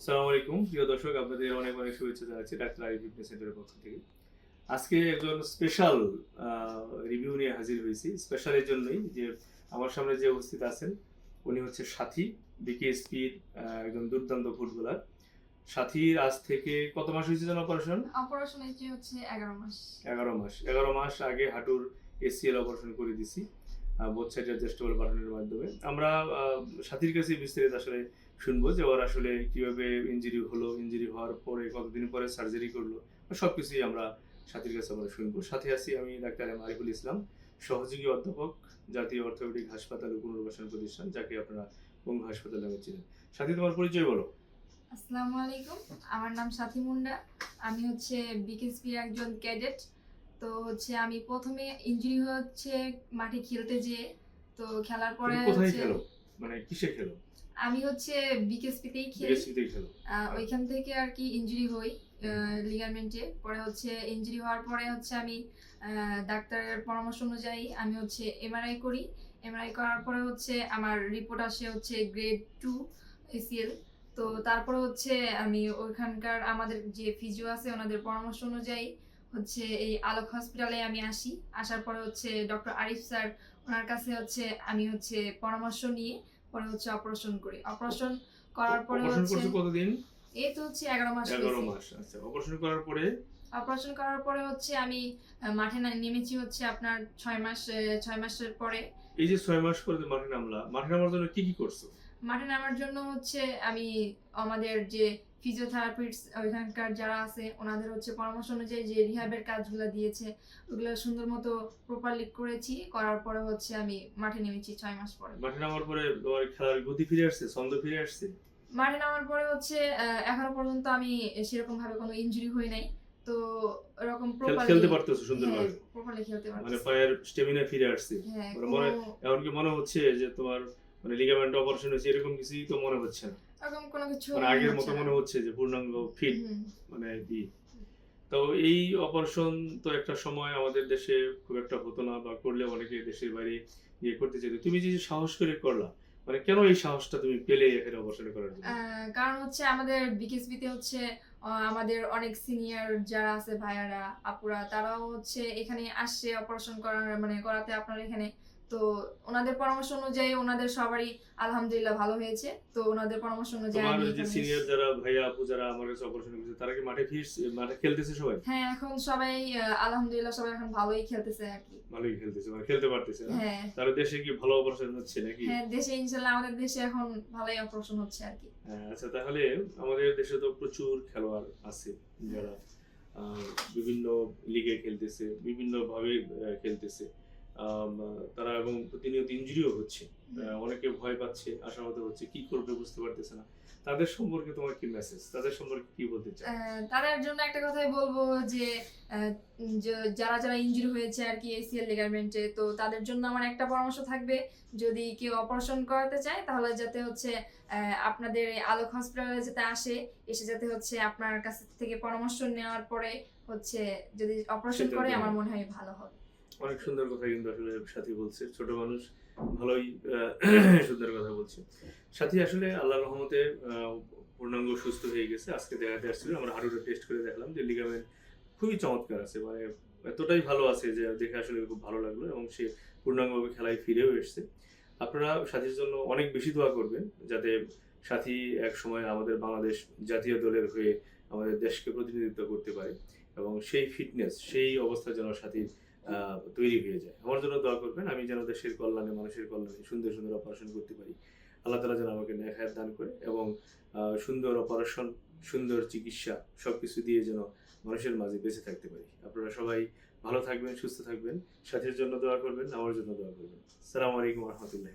আসসালামু আলাইকুম প্রিয় দর্শক, আপনাদের অনেক অনেক শুভেচ্ছা জানাচ্ছি ডাক্তার আরিফ ফিটনেস সেন্টারের পক্ষ থেকে। আজকে একজন স্পেশাল রিভিউ নিয়ে হাজির হয়েছি। স্পেশালের জন্যই যে আমার সামনে যে উপস্থিত আছেন উনি হচ্ছে সাথী, বিকেএসপির একজন দুর্দান্ত ফুটবলার। সাথীর আজ থেকে কত মাস হয়েছে যেন অপারেশন? অপারেশন হয়েছে হচ্ছে 11 মাস। 11 মাস। 11 মাস আগে হাঁটুর এসিএল অপারেশন করে দিছি বোথ সাইড অ্যাডজাস্টেবল বাটনের মাধ্যমে। আমরা সাথীর কাছে বিস্তারিত আসলে শুনবো যে ওর আসলে কিভাবে ইনজুরি হলো, ইনজুরি হওয়ার পরে কতদিন পরে সার্জারি করলো, সবকিছুই আমরা সাথীর কাছে আমরা শুনবো। সাথে আছি আমি ডাক্তার আরিফুল ইসলাম, সহযোগী অধ্যাপক, জাতীয় অর্থোপেডিক হাসপাতাল ও পুনর্বাসন প্রতিষ্ঠান, যাকে আপনারা পঙ্গু হাসপাতাল নামে চিনেন। সাথী, তোমার পরিচয় বলো। আসসালামু আলাইকুম, আমার নাম সাথী মুন্ডা। আমি হচ্ছে বিকেএসপির একজন ক্যাডেট। তো হচ্ছে আমি প্রথমে ইনজুরি হচ্ছে মাঠে খেলতে যেয়ে। তো খেলার পরে তুমি কোথায় হচ্ছে খেলো, মানে কিসে খেলো? আমি হচ্ছে বিকেএসপিতেই খেলি। বিএসপিতেই খেলো। ওইখান থেকে আর কি ইনজুরি হই লিগামেন্টে। পরে হচ্ছে ইনজুরি হওয়ার পরে হচ্ছে আমি ডাক্তারের পরামর্শ অনুযায়ী আমি হচ্ছে এমআরআই করি। এমআরআই করার পরে হচ্ছে আমার রিপোর্ট আসে হচ্ছে গ্রেড 2 এসিএল। তো তারপরে হচ্ছে আমি ওইখানকার আমাদের যে ফিজিও আছে ওনাদের পরামর্শ অনুযায়ী হচ্ছে এই আলোক হসপিটালে আমি আসি। আসার পরে হচ্ছে ডক্টর আরিফ স্যার, ওনার কাছে হচ্ছে আমি হচ্ছে পরামর্শ নিয়ে পরে হচ্ছে অপারেশন করি। অপারেশন করার পরে অপারেশন হচ্ছে করছো কতদিন? এই তো হচ্ছে 11 মাস 11 হয়েছে। মাস। আচ্ছা, অপারেশন করার পরে? অপারেশন করার পরে হচ্ছে আমি মাঠে নেমেছি হচ্ছে আপনার 6 মাসের পরে। এই যে 6 মাস পরে তুমি মাঠে নামলা, মাঠে নামার জন্য কি কি করছো? মাঠে নামার জন্য হচ্ছে আমি আমাদের যে ফিজিওথেরাপিস্ট ওইখানকার যারা আছে ওনাদের হচ্ছে পরামর্শ অনুযায়ী যে রিহ্যাবের কাজগুলো দিয়েছে ওগুলো সুন্দর মতো প্রপারলি করেছি। করার পরে হচ্ছে আমি মাঠে নেমেছি 6 মাস পরে। মাঠে নামার পরে তোমার খেলার গতি ফিরে আসছে, ছন্দ ফিরে আসছে? মাঠে নামার পরে হচ্ছে এখনো পর্যন্ত আমি সেরকম ভাবে কোনো ইনজুরি হই নাই। তো এরকম প্রপারলি খেলতে পারতেছো সুন্দরভাবে? প্রপারলি খেলতে মানে পারতেছি। পায়ের স্টেমিনা ফিরে আসছে? হ্যাঁ, মানে মনে এমনকি মনে হচ্ছে যে তোমার মানে লিগামেন্ট অপারেশন হয়েছে, এরকম কিছুই তো মনে হচ্ছে না? এরকম কোনো কিছু মানে আগের মতো মনে হচ্ছে যে পূর্ণাঙ্গ ফিট, হুম। মানে ই। তো এই অপারেশন তো একটা সময় আমাদের দেশে খুব একটা হতো না, বা করলে অনেকে দেশের বাইরে গিয়ে করতে চাইতো। তুমি যে যে সাহস করে করলা, মানে কেন এই সাহসটা তুমি পেলে এখানে অপারেশন করার জন্য? কারণ হচ্ছে আমাদের বিকেএসপিতে হচ্ছে আমাদের অনেক সিনিয়র যারা আছে ভাইয়ারা আপুরা তারাও হচ্ছে এখানে আসছে অপারেশন করার মানে করাতে আপনার এখানে। তো ওনাদের পরামর্শ অনুযায়ী ওনাদের সবারই আলহামদুলিল্লাহ ভালো হয়েছে। তো ওনাদের পরামর্শ অনুযায়ী তোমার আমি যে এখানে সিনিয়র যারা ভাইয়া আপু যারা আমার কাছে অপারেশন করেছে, তারা কি মাঠে ফিরছে, মাঠে খেলতেছে সবাই? হ্যাঁ, এখন সবাই আলহামদুলিল্লাহ সবাই এখন ভালোই খেলতেছে আর কি। ভালোই খেলতেছে, মানে খেলতে পারতেছে না? হ্যাঁ, তাহলে দেশে কি ভালো অপারেশন হচ্ছে নাকি? হ্যাঁ, দেশে ইনশাল্লাহ আমাদের দেশে এখন ভালোই অপারেশন হচ্ছে আর কি। হ্যাঁ, আচ্ছা, তাহলে আমাদের দেশে তো প্রচুর খেলোয়াড় আছে যারা আহ, বিভিন্ন লিগে খেলতেছে, বিভিন্ন ভাবে খেলতেছে। তারা এবং প্রতিনিয়ত ইনজুরিও হচ্ছে। অনেকে ভয় পাচ্ছে, আশাহত হচ্ছে, কি করবে বুঝতে পারতেছে না। তাদের সম্পর্কে তোমার কি মেসেজ, তাদের সম্পর্কে কি বলতে চাও? তাদের জন্য একটা কথাই বলবো যে যারা যারা ইনজুরি হয়েছে আর কি এসিএল লিগামেন্টে, তো তাদের জন্য আমার একটা পরামর্শ থাকবে, যদি কেউ অপারেশন করাতে চায় তাহলে যাতে হচ্ছে আপনাদের এই আলোক হসপিটালে যাতে আসে, এসে যাতে হচ্ছে আপনার কাছ থেকে পরামর্শ নেওয়ার পরে হচ্ছে যদি অপারেশন সেটা করে তো আমার মনে হয় ভালো হবে। অনেক সুন্দর কথা কিন্তু আসলে সাথী বলছে, ছোট মানুষ ভালোই সুন্দর কথা বলছে। সাথী আসলে আল্লাহর রহমতে পূর্ণাঙ্গ সুস্থ হয়ে গেছে। আজকে দেখাতে আসছিল, আমরা হাঁটুটা টেস্ট করে দেখলাম যে লিগামেন্ট খুবই চমৎকার আছে, মানে এতটাই ভালো আছে যে দেখে আসলে খুব ভালো লাগলো, এবং সে পূর্ণাঙ্গভাবে খেলায় ফিরেও এসছে। আপনারা সাথীর জন্য অনেক বেশি দোয়া করবেন, যাতে সাথী এক সময় আমাদের বাংলাদেশ জাতীয় দলের হয়ে আমাদের দেশকে প্রতিনিধিত্ব করতে পারে, এবং সেই ফিটনেস, সেই অবস্থা যেন সাথী তৈরি হয়ে যায়। আমার জন্য দোয়া করবেন, আমি যেন দেশের কল্যাণে, মানুষের কল্যাণে সুন্দর সুন্দর অপারেশন করতে পারি। আল্লাহ তালা যেন আমাকে নেক হায়াত দান করে, এবং সুন্দর অপারেশন, সুন্দর চিকিৎসা সবকিছু দিয়ে যেন মানুষের মাঝে বেঁচে থাকতে পারি। আপনারা সবাই ভালো থাকবেন, সুস্থ থাকবেন, সাথীর জন্য দোয়া করবেন, আমার জন্য দোয়া করবেন। আসসালামু আলাইকুম রহমতুল্লাহ।